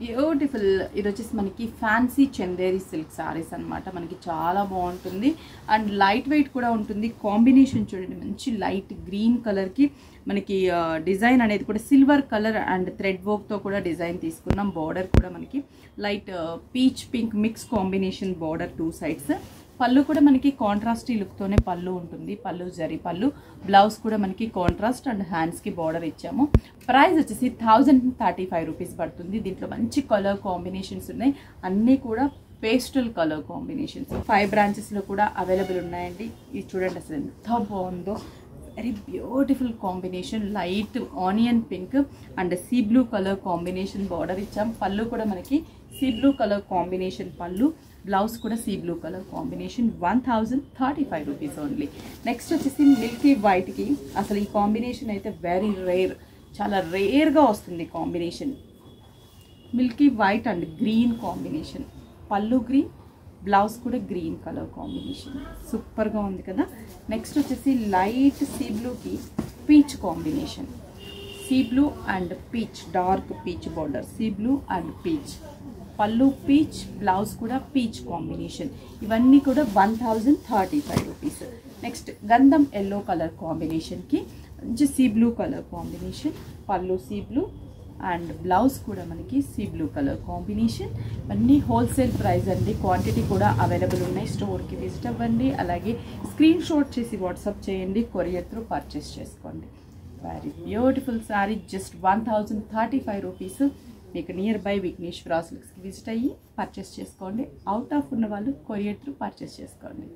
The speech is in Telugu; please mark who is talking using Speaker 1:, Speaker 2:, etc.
Speaker 1: బ్యూటిఫుల్. ఇది వచ్చేసి మనకి ఫ్యాన్సీ చందేరి సిల్క్ సారీస్ అనమాట. మనకి చాలా బాగుంటుంది అండ్ లైట్ వెయిట్ కూడా ఉంటుంది. కాంబినేషన్ చూడండి, మంచి లైట్ గ్రీన్ కలర్కి మనకి డిజైన్ అనేది కూడా సిల్వర్ కలర్ అండ్ థ్రెడ్ వర్క్తో కూడా డిజైన్ తీసుకున్నాం. బార్డర్ కూడా మనకి light peach pink mix combination border 2 sides. పళ్ళు కూడా మనకి కాంట్రాస్ట్ లుక్తోనే పళ్ళు ఉంటుంది. పళ్ళు జరీ పళ్ళు, బ్లౌజ్ కూడా మనకి కాంట్రాస్ట్ అండ్ హ్యాండ్స్కి బార్డర్ ఇచ్చాము. ప్రైస్ వచ్చేసి 1035 రూపీస్ పడుతుంది. దీంట్లో మంచి కలర్ కాంబినేషన్స్ ఉన్నాయి, అన్నీ కూడా పేస్టల్ కలర్ కాంబినేషన్స్. 5 బ్రాంచెస్లో కూడా అవైలబుల్ ఉన్నాయండి. ఇది చూడండి అసలు ఎంత బాగుందో, very beautiful combination. Light onion pink and sea blue colour combination border ఇచ్చాం. పళ్ళు కూడా మనకి సీ బ్లూ కలర్ కాంబినేషన్ పళ్ళు, బ్లౌజ్ కూడా sea blue colour combination. 1035 rupees only. Next వచ్చేసి మిల్కీ వైట్కి అసలు ఈ కాంబినేషన్ అయితే వెరీ రేర్, చాలా రేర్గా వస్తుంది combination. Milky white and green combination, పళ్ళు గ్రీన్, బ్లౌజ్ కూడా గ్రీన్ కలర్ కాంబినేషన్. సూపర్గా ఉంది కదా. నెక్స్ట్ వచ్చేసి లైట్ సీ బ్లూకి peach combination. Sea blue and peach, dark peach border, sea blue and peach, పళ్ళు పీచ్, బ్లౌజ్ కూడా పీచ్ కాంబినేషన్. ఇవన్నీ కూడా 1035 రూపీస్. నెక్స్ట్ గంధం ఎల్లో కలర్ కాంబినేషన్కి మంచి సీ బ్లూ కలర్ కాంబినేషన్, పళ్ళు సీ బ్లూ అండ్ బ్లౌజ్ కూడా మనకి సీ బ్లూ కలర్ కాంబినేషన్. ఇవన్నీ హోల్సేల్ ప్రైస్ అండి. క్వాంటిటీ కూడా అవైలబుల్ ఉన్నాయి. స్టోర్కి విజిట్ అవ్వండి, అలాగే స్క్రీన్ షాట్ చేసి వాట్సాప్ చేయండి, కొరియర్ త్రూ పర్చేస్ చేసుకోండి. Very beautiful sari, just 1035 rupees. మీకు నియర్ బై విఘ్నేశ్వర సిల్క్స్కి విజిట్ అయ్యి పర్చేస్ చేసుకోండి. అవుట్ ఆఫ్ ఉన్న వాళ్ళు కొరియర్ త్రూ పర్చేస్ చేసుకోండి.